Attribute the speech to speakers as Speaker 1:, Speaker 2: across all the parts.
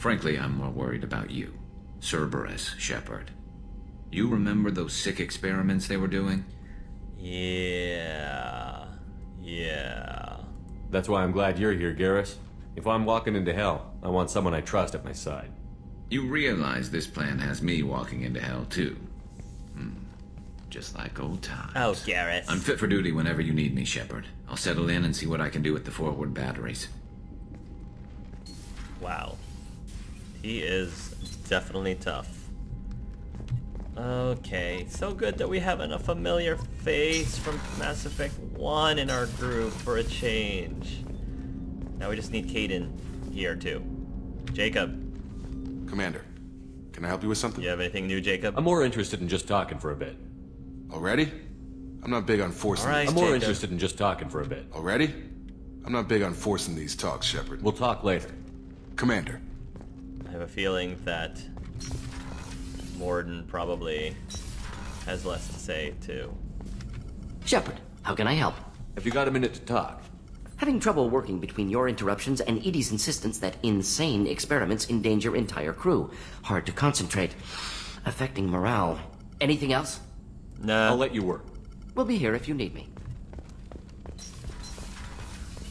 Speaker 1: Frankly, I'm more worried about you. Cerberus, Shepard. You remember those sick experiments they were doing?
Speaker 2: Yeah.
Speaker 3: That's why I'm glad you're here, Garrus. If I'm walking into hell, I want someone I trust at my side.
Speaker 1: You realize this plan has me walking into hell, too. Just like old times.
Speaker 2: Oh, Garrus.
Speaker 1: I'm fit for duty whenever you need me, Shepard. I'll settle in and see what I can do with the forward batteries.
Speaker 2: Wow. He is definitely tough. Okay, so good that we have a familiar face from Mass Effect 1 in our group for a change. Now we just need Kaidan here, too. Jacob.
Speaker 4: Commander, can I help you with something?
Speaker 2: You have anything new, Jacob?
Speaker 3: I'm more interested in just talking for a bit.
Speaker 4: Already? I'm not big on forcing
Speaker 2: All right,
Speaker 4: these.
Speaker 3: I'm more
Speaker 2: Jacob.
Speaker 3: interested in just talking for a bit.
Speaker 4: Already? I'm not big on forcing these talks, Shepard.
Speaker 3: We'll talk later.
Speaker 4: Commander.
Speaker 2: I have a feeling that Morden probably has less to say, too.
Speaker 5: Shepard, how can I help?
Speaker 3: Have you got a minute to talk?
Speaker 5: Having trouble working between your interruptions and EDI's insistence that insane experiments endanger entire crew. Hard to concentrate. Affecting morale. Anything else?
Speaker 2: Nah.
Speaker 3: I'll let you work.
Speaker 5: We'll be here if you need me.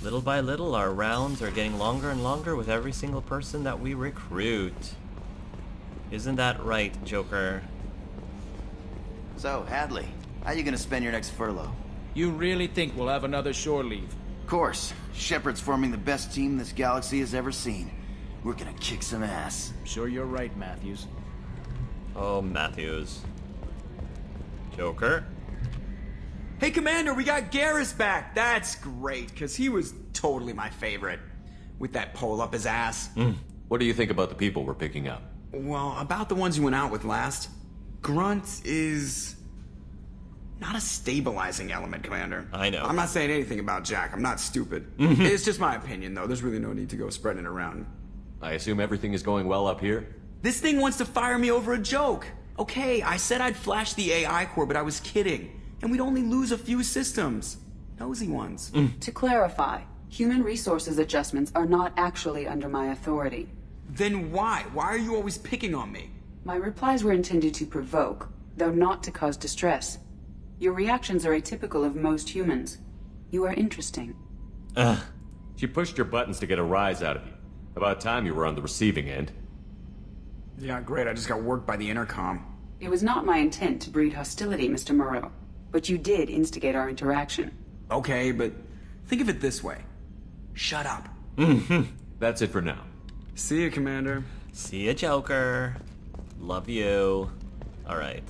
Speaker 2: Little by little, our rounds are getting longer and longer with every single person that we recruit. Isn't that right, Joker?
Speaker 6: So, Hadley, how you gonna spend your next furlough?
Speaker 7: You really think we'll have another shore leave?
Speaker 6: Of course. Shepard's forming the best team this galaxy has ever seen. We're gonna kick some ass.
Speaker 7: I'm sure you're right, Matthews.
Speaker 2: Oh, Matthews. Joker?
Speaker 8: Hey, Commander, we got Garrus back. That's great, because he was totally my favorite. With that pole up his ass.
Speaker 3: What do you think about the people we're picking up?
Speaker 8: Well, about the ones you went out with last, Grunt is not a stabilizing element, Commander.
Speaker 2: I know.
Speaker 8: I'm not saying anything about Jack. I'm not stupid. It's just my opinion, though. There's really no need to go spreading it around.
Speaker 3: I assume everything is going well up here?
Speaker 8: This thing wants to fire me over a joke. Okay, I said I'd flash the AI core, but I was kidding. And we'd only lose a few systems. Nosy ones.
Speaker 9: To clarify, human resources adjustments are not actually under my authority.
Speaker 8: Then why? Why are you always picking on me?
Speaker 9: My replies were intended to provoke, though not to cause distress. Your reactions are atypical of most humans. You are interesting.
Speaker 3: She pushed your buttons to get a rise out of you. About time you were on the receiving end.
Speaker 8: Yeah, great. I just got worked by the intercom.
Speaker 9: It was not my intent to breed hostility, Mr. Moreau, but you did instigate our interaction.
Speaker 8: Okay, but think of it this way. Shut up.
Speaker 3: That's it for now.
Speaker 8: See you, Commander.
Speaker 2: See ya, Joker. Love you. Alright.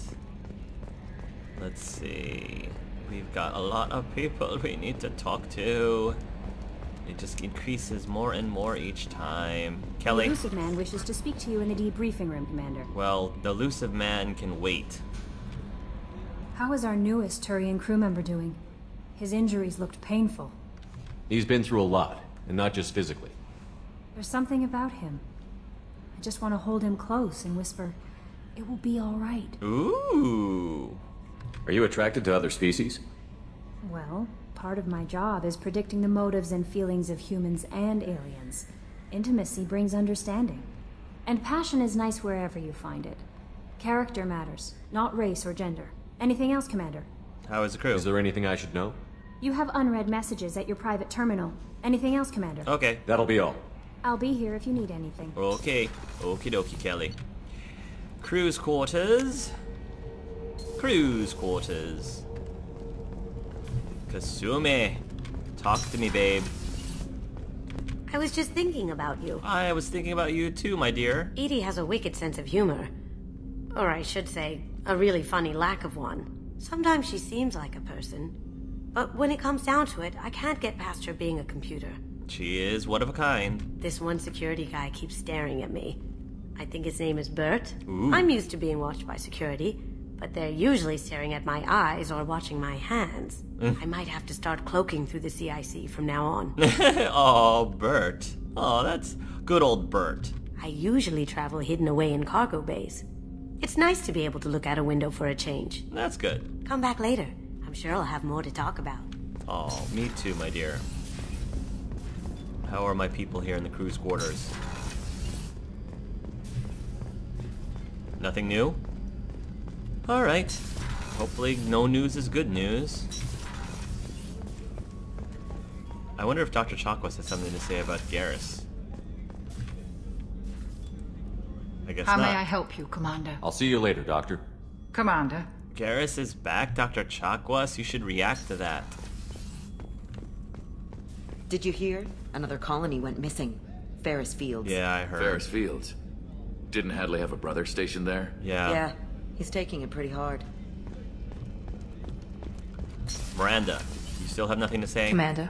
Speaker 2: Let's see. We've got a lot of people we need to talk to. It just increases more and more each time. Kelly?
Speaker 10: The elusive man wishes to speak to you in the debriefing room, Commander.
Speaker 2: Well, the elusive man can wait.
Speaker 10: How is our newest Turian crew member doing? His injuries looked painful.
Speaker 3: He's been through a lot, and not just physically.
Speaker 10: There's something about him. I just want to hold him close and whisper, "It will be all right."
Speaker 2: Ooh.
Speaker 3: Are you attracted to other species?
Speaker 10: Well, part of my job is predicting the motives and feelings of humans and aliens. Intimacy brings understanding. And passion is nice wherever you find it. Character matters, not race or gender. Anything else, Commander?
Speaker 2: How is the crew?
Speaker 3: Is there anything I should know?
Speaker 10: You have unread messages at your private terminal. Anything else, Commander?
Speaker 2: Okay.
Speaker 3: That'll be all.
Speaker 10: I'll be here if you need anything.
Speaker 2: Okay. Okie dokie, Kelly. Crew's quarters. Crew's quarters. Kasumi. Talk to me, babe.
Speaker 11: I was just thinking about you.
Speaker 2: I was thinking about you too, my dear.
Speaker 11: Edie has a wicked sense of humor. Or I should say, a really funny lack of one. Sometimes she seems like a person. But when it comes down to it, I can't get past her being a computer.
Speaker 2: She is one of a kind.
Speaker 11: This one security guy keeps staring at me. I think his name is Bert.
Speaker 2: Ooh.
Speaker 11: I'm used to being watched by security, but they're usually staring at my eyes or watching my hands. I might have to start cloaking through the CIC from now on.
Speaker 2: Oh, Bert. Oh, that's good old Bert.
Speaker 11: I usually travel hidden away in cargo bays. It's nice to be able to look out a window for a change.
Speaker 2: That's good.
Speaker 11: Come back later. I'm sure I'll have more to talk about.
Speaker 2: Oh, me too, my dear. How are my people here in the crew's quarters? Nothing new? Alright. Hopefully no news is good news. I wonder if Dr. Chakwas has something to say about Garrus. I guess
Speaker 12: How
Speaker 2: not.
Speaker 12: may I help you, Commander?
Speaker 3: I'll see you later, Doctor.
Speaker 12: Commander.
Speaker 2: Garrus is back, Dr. Chakwas. You should react to that.
Speaker 13: Did you hear? Another colony went missing. Ferris Fields.
Speaker 2: Yeah, I heard.
Speaker 14: Ferris Fields. Didn't Hadley have a brother stationed there?
Speaker 2: Yeah.
Speaker 13: Yeah, he's taking it pretty hard.
Speaker 2: Miranda, you still have nothing to say?
Speaker 15: Commander,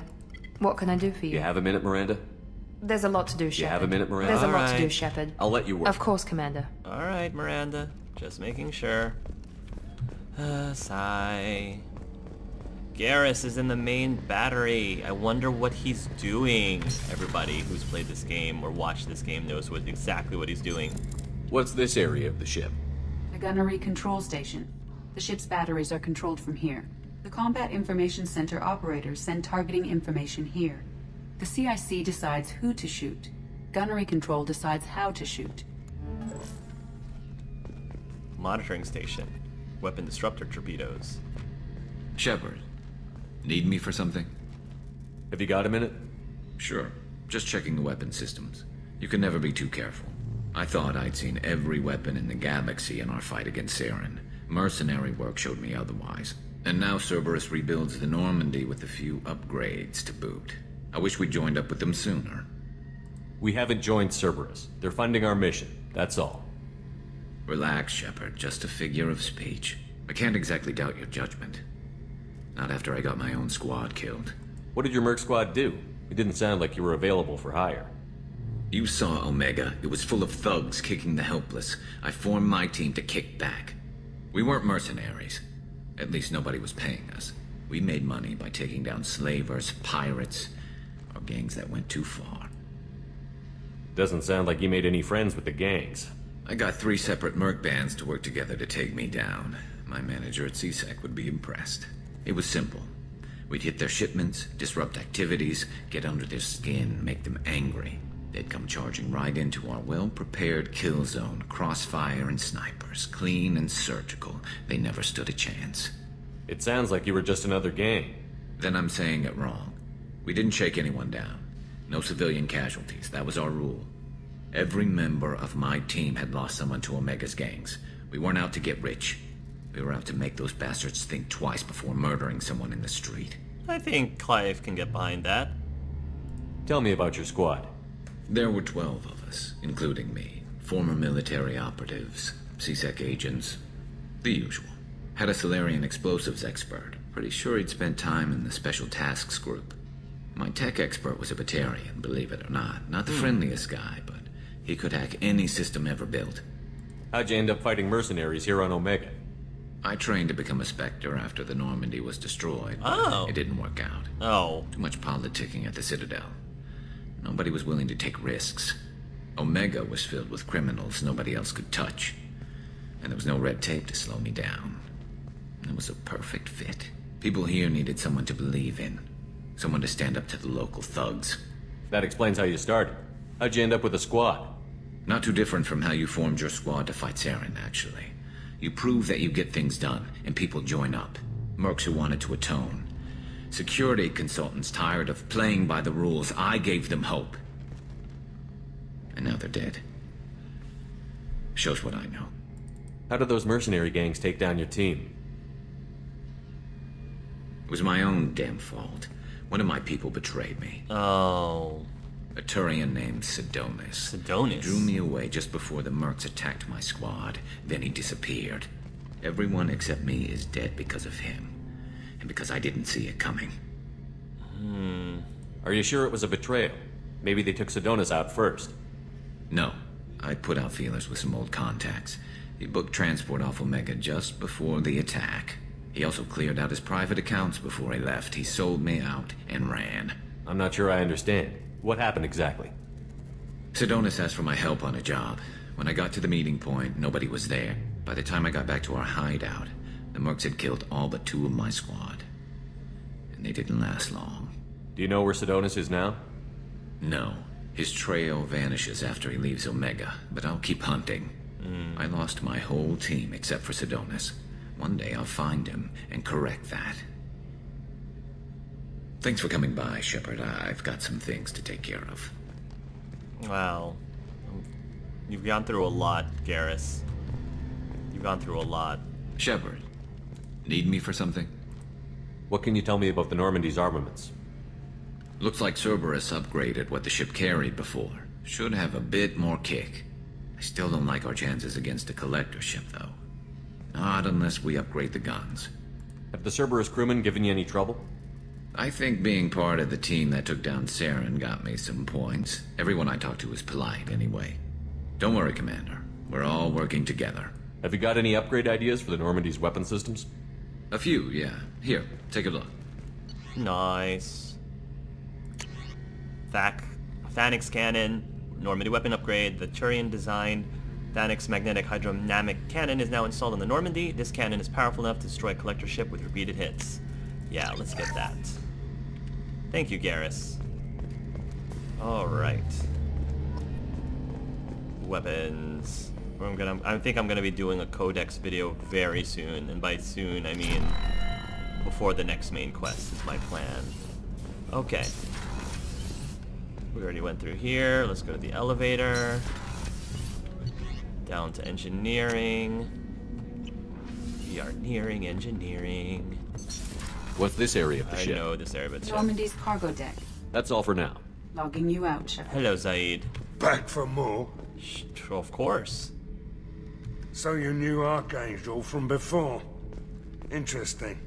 Speaker 15: what can I do for you?
Speaker 3: You have a minute, Miranda?
Speaker 15: There's a lot to do, Shepard.
Speaker 3: You have a minute, Miranda?
Speaker 15: There's a lot to do,
Speaker 2: Alright.
Speaker 15: Shepard.
Speaker 3: I'll let you work.
Speaker 15: Of course, Commander.
Speaker 2: Alright, Miranda. Just making sure. Sigh. Garrus is in the main battery. I wonder what he's doing. Everybody who's played this game or watched this game knows exactly what he's doing.
Speaker 14: What's this area of the ship?
Speaker 9: The gunnery control station. The ship's batteries are controlled from here. The Combat Information Center operators send targeting information here. The CIC decides who to shoot. Gunnery control decides how to shoot.
Speaker 2: Monitoring station. Weapon disruptor torpedoes.
Speaker 1: Shepard, need me for something?
Speaker 3: Have you got a minute?
Speaker 1: Sure. Just checking the weapon systems. You can never be too careful. I thought I'd seen every weapon in the galaxy in our fight against Saren. Mercenary work showed me otherwise. And now Cerberus rebuilds the Normandy with a few upgrades to boot. I wish we'd joined up with them sooner.
Speaker 3: We haven't joined Cerberus. They're funding our mission. That's all.
Speaker 1: Relax, Shepard. Just a figure of speech. I can't exactly doubt your judgment. Not after I got my own squad killed.
Speaker 3: What did your merc squad do? It didn't sound like you were available for hire.
Speaker 1: You saw Omega. It was full of thugs kicking the helpless. I formed my team to kick back. We weren't mercenaries. At least nobody was paying us. We made money by taking down slavers, pirates, or gangs that went too far.
Speaker 3: Doesn't sound like you made any friends with the gangs.
Speaker 1: I got 3 separate merc bands to work together to take me down. My manager at CSEC would be impressed. It was simple. We'd hit their shipments, disrupt activities, get under their skin, make them angry. They'd come charging right into our well-prepared kill zone, crossfire and snipers, clean and surgical. They never stood a chance.
Speaker 3: It sounds like you were just another gang.
Speaker 1: Then I'm saying it wrong. We didn't shake anyone down. No civilian casualties. That was our rule. Every member of my team had lost someone to Omega's gangs. We weren't out to get rich. We were out to make those bastards think twice before murdering someone in the street.
Speaker 2: I think Clive can get behind that.
Speaker 3: Tell me about your squad.
Speaker 1: There were 12 of us, including me. Former military operatives, CSEC agents, the usual. Had a Solarian explosives expert. Pretty sure he'd spent time in the Special Tasks Group. My tech expert was a Batarian, believe it or not. Not the friendliest guy, but he could hack any system ever built.
Speaker 3: How'd you end up fighting mercenaries here on Omega?
Speaker 1: I trained to become a Spectre after the Normandy was destroyed.
Speaker 2: Oh.
Speaker 1: It didn't work out.
Speaker 2: Oh.
Speaker 1: Too much politicking at the Citadel. Nobody was willing to take risks. Omega was filled with criminals nobody else could touch. And there was no red tape to slow me down. It was a perfect fit. People here needed someone to believe in. Someone to stand up to the local thugs.
Speaker 3: That explains how you started. How'd you end up with a squad?
Speaker 1: Not too different from how you formed your squad to fight Saren, actually. You prove that you get things done, and people join up. Mercs who wanted to atone. Security consultants tired of playing by the rules. I gave them hope. And now they're dead. Shows what I know.
Speaker 3: How did those mercenary gangs take down your team?
Speaker 1: It was my own damn fault. One of my people betrayed me.
Speaker 2: Oh.
Speaker 1: A Turian named Sidonis.
Speaker 2: Sidonis?
Speaker 1: Drew me away just before the mercs attacked my squad. Then he disappeared. Everyone except me is dead because of him. And because I didn't see it coming.
Speaker 3: Are you sure it was a betrayal? Maybe they took Sidonis out first.
Speaker 1: No. I put out feelers with some old contacts. He booked transport off Omega just before the attack. He also cleared out his private accounts before he left. He sold me out and ran.
Speaker 3: I'm not sure I understand. What happened exactly?
Speaker 1: Sidonis asked for my help on a job. When I got to the meeting point, nobody was there. By the time I got back to our hideout, the mercs had killed all but 2 of my squad. And they didn't last long.
Speaker 3: Do you know where Sidonis is now?
Speaker 1: No. His trail vanishes after he leaves Omega, but I'll keep hunting. I lost my whole team except for Sidonis. One day I'll find him and correct that. Thanks for coming by, Shepard. I've got some things to take care of.
Speaker 2: Wow. You've gone through a lot, Garrus. You've gone through a lot.
Speaker 1: Shepard, need me for something?
Speaker 3: What can you tell me about the Normandy's armaments?
Speaker 1: Looks like Cerberus upgraded what the ship carried before. Should have a bit more kick. I still don't like our chances against a collector ship, though. Not unless we upgrade the guns.
Speaker 3: Have the Cerberus crewmen given you any trouble?
Speaker 1: I think being part of the team that took down Saren got me some points. Everyone I talked to was polite, anyway. Don't worry, Commander. We're all working together.
Speaker 3: Have you got any upgrade ideas for the Normandy's weapon systems?
Speaker 1: A few, yeah. Here, take a look.
Speaker 2: Nice. Thanix cannon, Normandy weapon upgrade. The Turian-designed Thanix magnetic hydrodynamic cannon is now installed on the Normandy. This cannon is powerful enough to destroy a collector ship with repeated hits. Yeah, let's get that. Thank you, Garrus. Alright. Weapons. I think I'm gonna be doing a Codex video very soon, and by soon I mean before the next main quest is my plan. Okay. We already went through here. Let's go to the elevator. Down to engineering. We are nearing engineering.
Speaker 3: What's this area of the ship?
Speaker 2: I know this area, but
Speaker 9: Normandy's cargo deck.
Speaker 3: That's all for now.
Speaker 9: Logging you out, Shepard.
Speaker 2: Hello, Zaid.
Speaker 16: Back for more?
Speaker 2: Of course.
Speaker 16: So you knew Archangel from before? Interesting.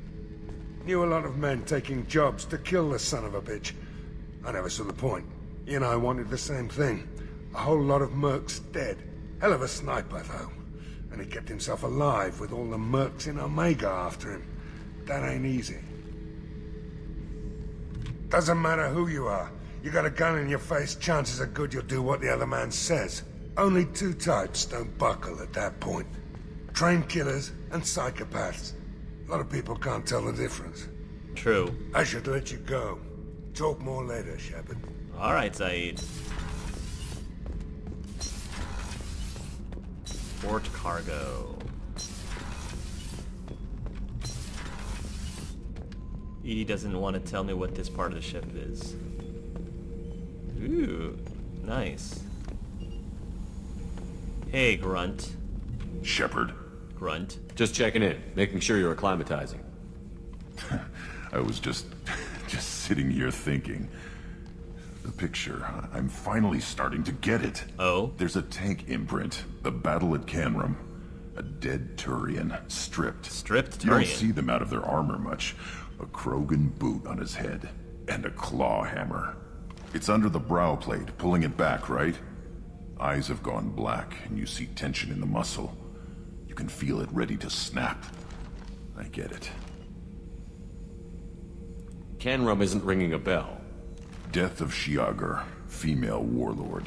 Speaker 16: Knew a lot of men taking jobs to kill the son of a bitch. I never saw the point. You and I wanted the same thing. A whole lot of mercs dead. Hell of a sniper, though. And he kept himself alive with all the mercs in Omega after him. That ain't easy. Doesn't matter who you are. You got a gun in your face, chances are good you'll do what the other man says. Only two types don't buckle at that point. Trained killers and psychopaths. A lot of people can't tell the difference.
Speaker 2: True.
Speaker 16: I should let you go. Talk more later, Shepard.
Speaker 2: Alright, Zaid. Port cargo. Edie doesn't want to tell me what this part of the ship is. Ooh, nice. Hey, Grunt.
Speaker 17: Shepard.
Speaker 2: Grunt.
Speaker 3: Just checking in, making sure you're acclimatizing.
Speaker 17: I was just sitting here thinking. The picture, I'm finally starting to get it.
Speaker 2: Oh?
Speaker 17: There's a tank imprint, the battle at Canrum. A dead Turian, stripped.
Speaker 2: Stripped Turian?
Speaker 17: You don't see them out of their armor much. A Krogan boot on his head, and a claw hammer. It's under the brow plate, pulling it back, right? Eyes have gone black, and you see tension in the muscle. You can feel it ready to snap. I get it.
Speaker 3: Canrum isn't ringing a bell.
Speaker 17: Death of Shiagar, female warlord.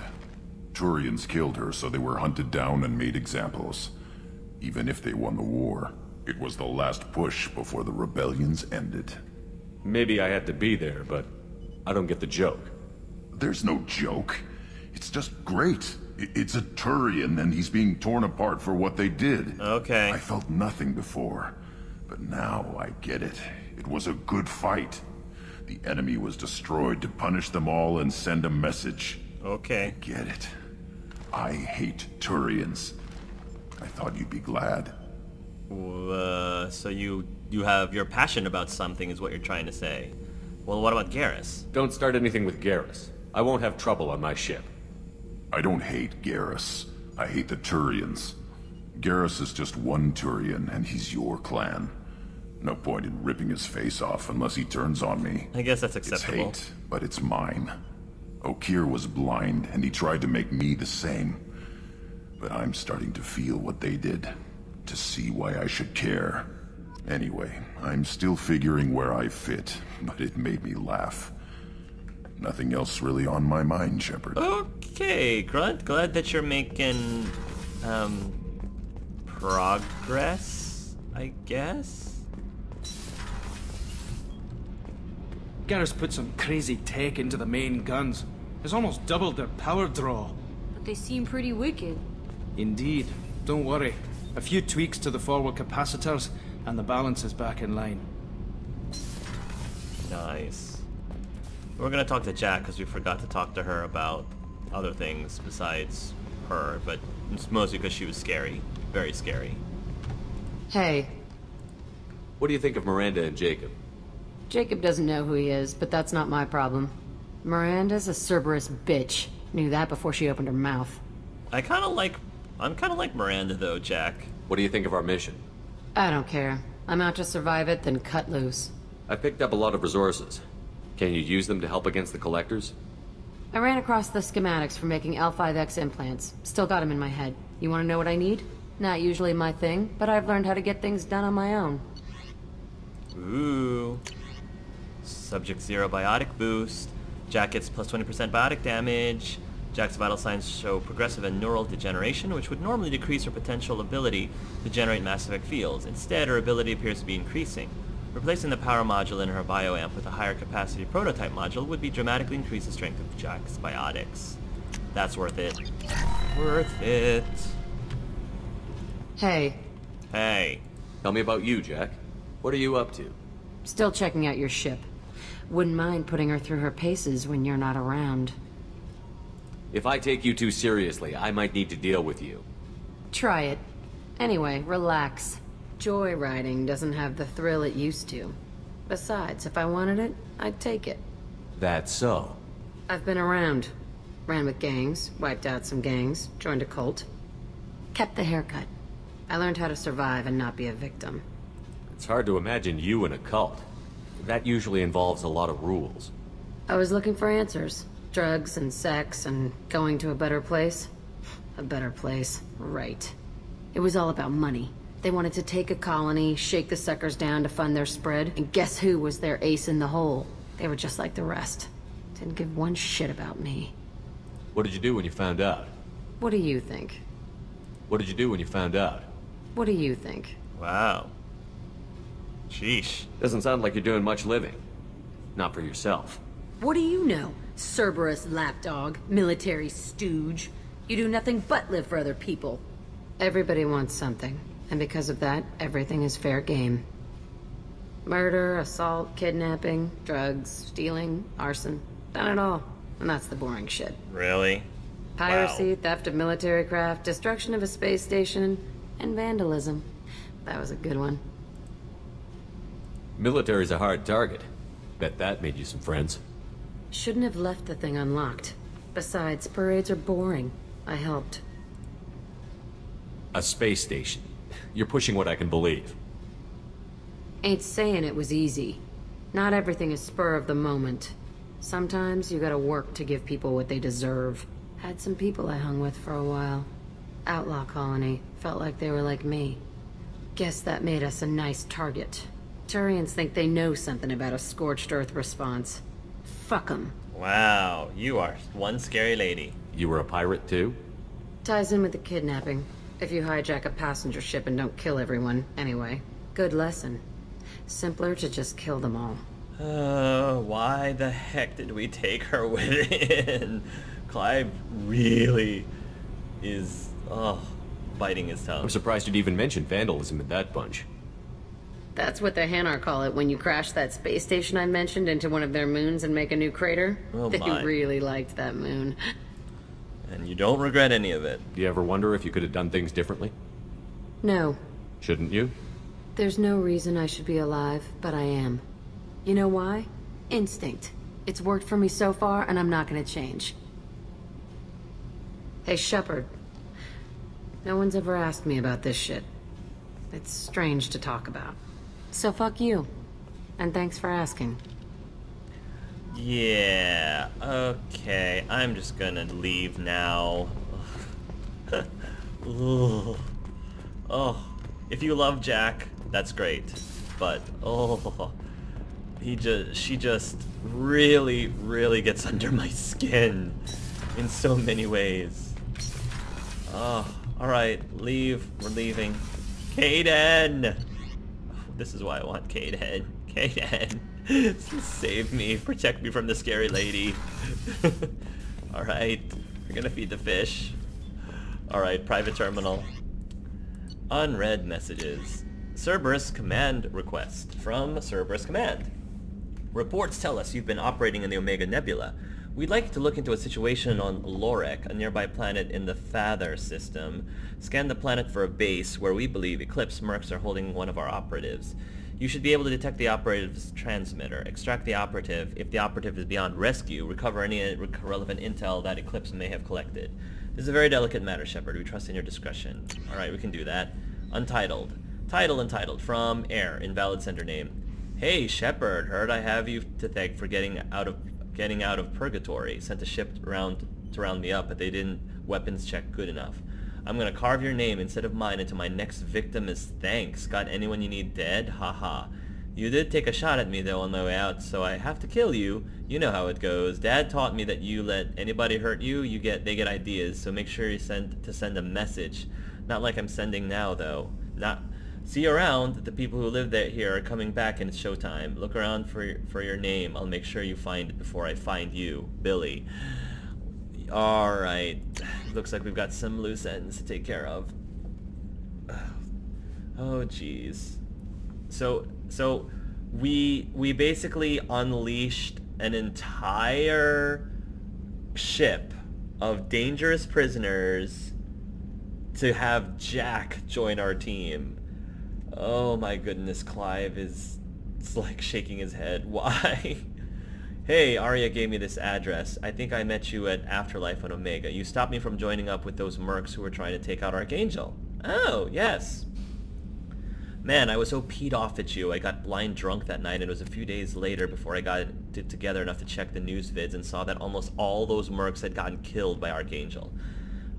Speaker 17: Turians killed her, so they were hunted down and made examples. Even if they won the war, it was the last push before the rebellions ended.
Speaker 3: Maybe I had to be there, but I don't get the joke.
Speaker 17: There's no joke. It's just great. It's a Turian, and he's being torn apart for what they did.
Speaker 2: Okay.
Speaker 17: I felt nothing before, but now I get it. It was a good fight. The enemy was destroyed to punish them all and send a message.
Speaker 2: Okay.
Speaker 17: I get it. I hate Turians. I thought you'd be glad.
Speaker 2: So you're passionate about something is what you're trying to say. Well, what about Garrus?
Speaker 3: Don't start anything with Garrus. I won't have trouble on my ship.
Speaker 17: I don't hate Garrus. I hate the Turians. Garrus is just one Turian, and he's your clan. No point in ripping his face off unless he turns on me.
Speaker 2: I guess that's acceptable.
Speaker 17: It's hate, but it's mine. Okeer was blind, and he tried to make me the same. But I'm starting to feel what they did. To see why I should care. Anyway, I'm still figuring where I fit, but it made me laugh. Nothing else really on my mind, Shepard.
Speaker 2: Okay, Grunt. Glad that you're making, progress, I guess?
Speaker 7: Garrus put some crazy tech into the main guns. It's almost doubled their power draw.
Speaker 15: But they seem pretty wicked.
Speaker 7: Indeed. Don't worry. A few tweaks to the forward capacitors, and the balance is back in line.
Speaker 2: Nice. We're gonna talk to Jack because we forgot to talk to her about other things besides her, but it's mostly because she was scary. Very scary.
Speaker 15: Hey.
Speaker 3: What do you think of Miranda and Jacob?
Speaker 15: Jacob doesn't know who he is, but that's not my problem. Miranda's a Cerberus bitch. Knew that before she opened her mouth.
Speaker 2: I'm kind of like Miranda though, Jack.
Speaker 3: What do you think of our mission?
Speaker 15: I don't care. I'm out to survive it, then cut loose.
Speaker 3: I picked up a lot of resources. Can you use them to help against the Collectors?
Speaker 15: I ran across the schematics for making L5X implants. Still got them in my head. You want to know what I need? Not usually my thing, but I've learned how to get things done on my own.
Speaker 2: Ooh. Subject 0 biotic boost. Jack gets plus 20% biotic damage. Jack's vital signs show progressive and neural degeneration, which would normally decrease her potential ability to generate Mass Effect fields. Instead, her ability appears to be increasing. Replacing the power module in her bioamp with a higher capacity prototype module would be dramatically increase the strength of Jack's biotics. That's worth it. Worth it.
Speaker 15: Hey.
Speaker 2: Hey.
Speaker 3: Tell me about you, Jack. What are you up to?
Speaker 15: Still checking out your ship. Wouldn't mind putting her through her paces when you're not around.
Speaker 3: If I take you too seriously, I might need to deal with you.
Speaker 15: Try it. Anyway, relax. Joyriding doesn't have the thrill it used to. Besides, if I wanted it, I'd take it.
Speaker 3: That's so.
Speaker 15: I've been around. Ran with gangs, wiped out some gangs, joined a cult. Kept the haircut. I learned how to survive and not be a victim.
Speaker 3: It's hard to imagine you in a cult. That usually involves a lot of rules.
Speaker 15: I was looking for answers. Drugs and sex and going to a better place. A better place, right. It was all about money. They wanted to take a colony, shake the suckers down to fund their spread, and guess who was their ace in the hole? They were just like the rest. Didn't give one shit about me.
Speaker 3: What did you do when you found out?
Speaker 15: What do you think?
Speaker 3: What did you do when you found out?
Speaker 15: What do you think?
Speaker 2: Wow. Sheesh.
Speaker 3: Doesn't sound like you're doing much living. Not for yourself.
Speaker 15: What do you know? Cerberus lapdog, military stooge. You do nothing but live for other people. Everybody wants something, and because of that, everything is fair game. Murder, assault, kidnapping, drugs, stealing, arson. Done it all. And that's the boring shit.
Speaker 2: Really?
Speaker 15: Piracy,
Speaker 2: Wow.
Speaker 15: theft of military craft, destruction of a space station, and vandalism. That was a good one.
Speaker 3: Military's a hard target. Bet that made you some friends.
Speaker 15: Shouldn't have left the thing unlocked. Besides, parades are boring. I helped.
Speaker 3: A space station. You're pushing what I can believe.
Speaker 15: Ain't saying it was easy. Not everything is spur of the moment. Sometimes you gotta work to give people what they deserve. Had some people I hung with for a while. Outlaw colony. Felt like they were like me. Guess that made us a nice target. Turians think they know something about a scorched earth response. Fuck 'em.
Speaker 2: Wow, you are one scary lady.
Speaker 3: You were a pirate too?
Speaker 15: Ties in with the kidnapping. If you hijack a passenger ship and don't kill everyone, anyway. Good lesson. Simpler to just kill them all.
Speaker 2: Why the heck did we take her with? Clive really is, biting his tongue.
Speaker 3: I'm surprised you'd even mention vandalism in that bunch.
Speaker 15: That's what the Hanar call it when you crash that space station I mentioned into one of their moons and make a new crater.
Speaker 2: Oh
Speaker 15: They
Speaker 2: my.
Speaker 15: really liked that moon.
Speaker 2: And you don't regret any of it.
Speaker 3: Do you ever wonder if you could have done things differently?
Speaker 15: No,
Speaker 3: Shouldn't you?
Speaker 15: there's no reason I should be alive, but I am. You know why? Instinct. It's worked for me so far, and I'm not gonna change. Hey, Shepard. No one's ever asked me about this shit. It's strange to talk about. So fuck you. And thanks for asking.
Speaker 2: Yeah, okay. I'm just gonna leave now. Ugh. Oh, if you love Jack, that's great. But, she just really, really gets under my skin in so many ways. Oh, alright, leave. We're leaving. Kaden! This is why I want Kaden. Kaden, save me. Protect me from the scary lady. Alright, we're gonna feed the fish. Alright, private terminal. Unread messages. Cerberus command request from Cerberus Command. Reports tell us you've been operating in the Omega Nebula. We'd like to look into a situation on Lorek, a nearby planet in the Father system. Scan the planet for a base where we believe Eclipse mercs are holding one of our operatives. You should be able to detect the operative's transmitter, extract the operative. If the operative is beyond rescue, recover any relevant intel that Eclipse may have collected. This is a very delicate matter, Shepard. We trust in your discretion. Alright, we can do that. Untitled. Title untitled. From Air. Invalid sender name. Hey, Shepard. Heard I have you to thank for getting out of purgatory. Sent a ship around to round me up, but they didn't weapons check good enough. I'm gonna carve your name instead of mine into my next victim as thanks. Got anyone you need dead? Haha. You did take a shot at me though on the way out, so I have to kill you. You know how it goes. Dad taught me that you let anybody hurt you, they get ideas, so make sure you send a message. Not like I'm sending now though. See you around. The people who live here are coming back and it's showtime. Look around for your name. I'll make sure you find it before I find you. Billy. Alright. Looks like we've got some loose ends to take care of. Oh jeez. So we basically unleashed an entire ship of dangerous prisoners to have Jack join our team. Oh my goodness, Clive is like shaking his head. Why? Hey, Arya gave me this address. I think I met you at Afterlife on Omega. You stopped me from joining up with those mercs who were trying to take out Archangel. Oh, yes. Man, I was so peed off at you. I got blind drunk that night, and it was a few days later before I got it together enough to check the news vids and saw that almost all those mercs had gotten killed by Archangel.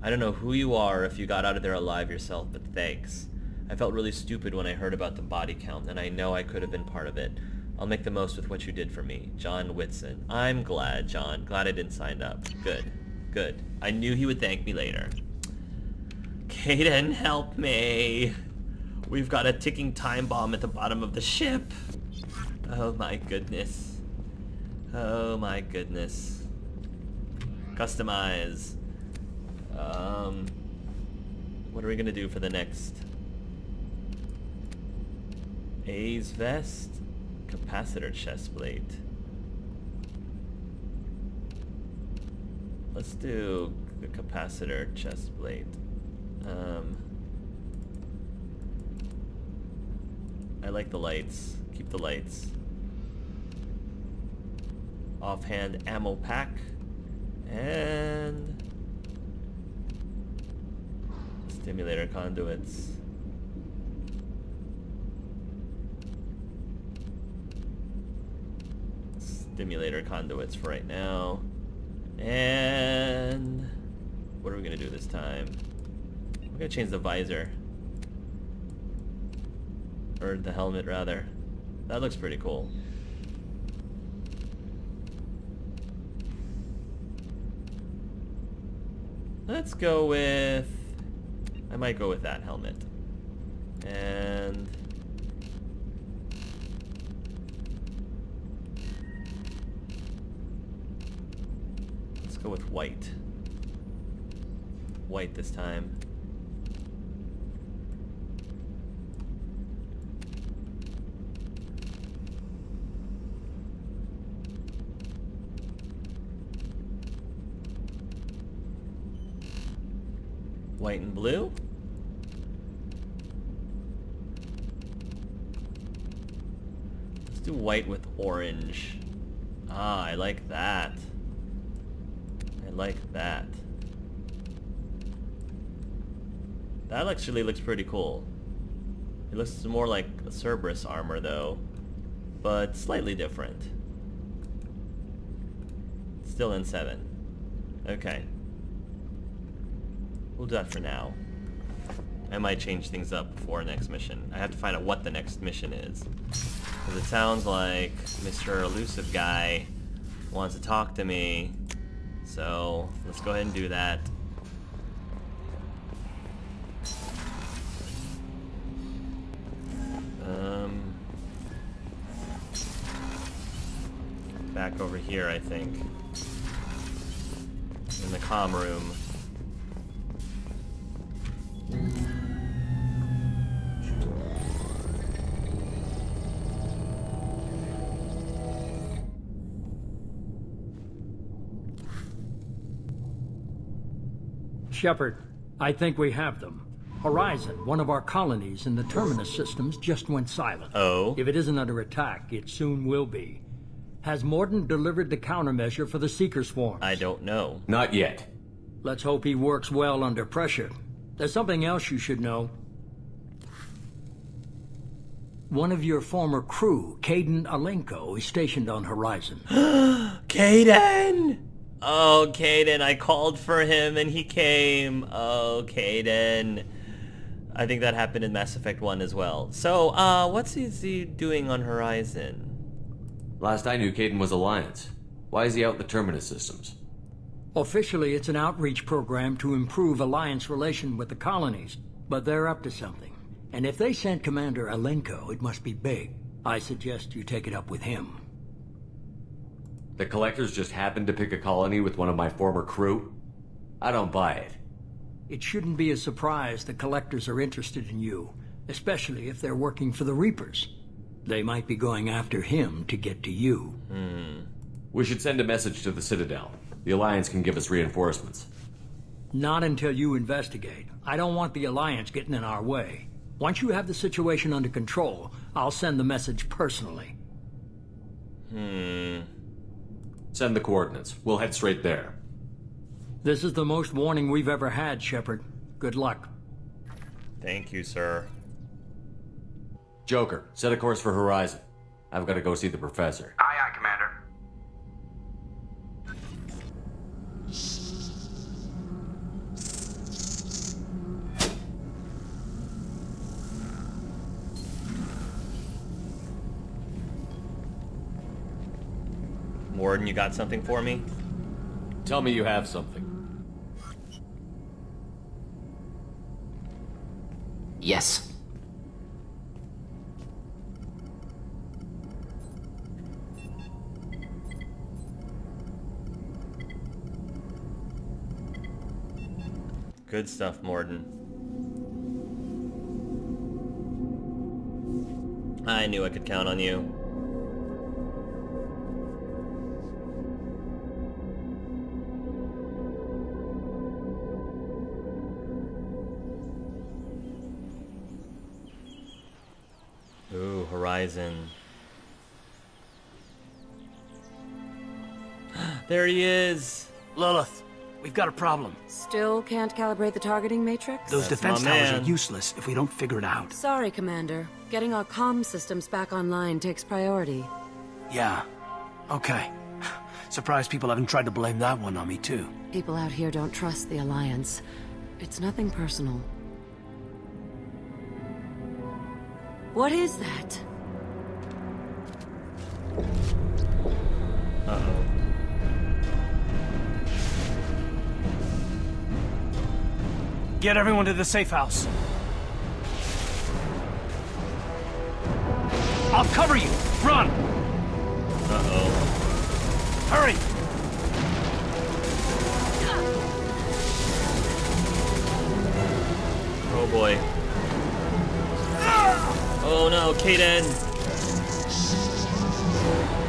Speaker 2: I don't know who you are if you got out of there alive yourself, but thanks. I felt really stupid when I heard about the body count, and I know I could have been part of it. I'll make the most with what you did for me. John Whitson. I'm glad, John. Glad I didn't sign up. Good. Good. I knew he would thank me later. Kaden, help me. We've got a ticking time bomb at the bottom of the ship. Oh my goodness. Oh my goodness. Customize. What are we gonna do for the next? A's vest? Capacitor chest plate. Let's do the capacitor chest plate. I like the lights. Keep the lights. Offhand ammo pack. And stimulator conduits. Stimulator conduits for right now. And what are we gonna do this time? We're gonna change the visor. Or the helmet rather. That looks pretty cool. Let's go with... I might go with that helmet. And... let's go with white. White this time. White and blue. Let's do white with orange. Ah, I like that. I like that. That actually looks pretty cool. It looks more like a Cerberus armor though, but slightly different. Still in 7. Okay. We'll do that for now. I might change things up before next mission. I have to find out what the next mission is. Because it sounds like Mr. Elusive Guy wants to talk to me. So, let's go ahead and do that. Back over here, I think. In the comm room.
Speaker 18: Shepard, I think we have them. Horizon, one of our colonies in the Terminus systems, just went silent.
Speaker 2: Oh?
Speaker 18: If it isn't under attack, it soon will be. Has Morden delivered the countermeasure for the Seeker swarms?
Speaker 2: I don't know.
Speaker 3: Not yet.
Speaker 18: Let's hope he works well under pressure. There's something else you should know. One of your former crew, Kaidan Alenko, is stationed on Horizon.
Speaker 2: Kaidan! Oh, Kaidan, I called for him and he came. Oh, Kaidan. I think that happened in Mass Effect 1 as well. So, what's he doing on Horizon?
Speaker 3: Last I knew, Kaidan was Alliance. Why is he out in the Terminus systems?
Speaker 18: Officially, it's an outreach program to improve Alliance relation with the colonies, but they're up to something. And if they sent Commander Alenko, it must be big. I suggest you take it up with him.
Speaker 3: The Collectors just happened to pick a colony with one of my former crew? I don't buy it.
Speaker 18: It shouldn't be a surprise the Collectors are interested in you, especially if they're working for the Reapers. They might be going after him to get to you.
Speaker 3: We should send a message to the Citadel. The Alliance can give us reinforcements.
Speaker 18: Not until you investigate. I don't want the Alliance getting in our way. Once you have the situation under control, I'll send the message personally.
Speaker 3: Send the coordinates. We'll head straight there.
Speaker 18: This is the most warning we've ever had, Shepard. Good luck.
Speaker 2: Thank you, sir.
Speaker 3: Joker, set a course for Horizon. I've got to go see the Professor.
Speaker 8: Aye, aye, Commander.
Speaker 2: Morden, you got something for me?
Speaker 3: Tell me you have something.
Speaker 5: Yes.
Speaker 2: Good stuff, Morden. I knew I could count on you. Ooh, Horizon. There he is!
Speaker 7: Lilith, we've got a problem.
Speaker 15: Still can't calibrate the targeting matrix?
Speaker 7: Those defense towers are useless if we don't figure it out.
Speaker 15: Sorry, Commander. Getting our comm systems back online takes priority.
Speaker 7: Yeah. Okay. Surprised people haven't tried to blame that one on me, too.
Speaker 15: People out here don't trust the Alliance. It's nothing personal. What is that?
Speaker 2: Uh-oh.
Speaker 7: Get everyone to the safe house. I'll cover you! Run!
Speaker 2: Uh-oh.
Speaker 7: Hurry!
Speaker 2: Oh boy. Oh no, Kaidan!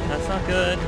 Speaker 2: That's not good.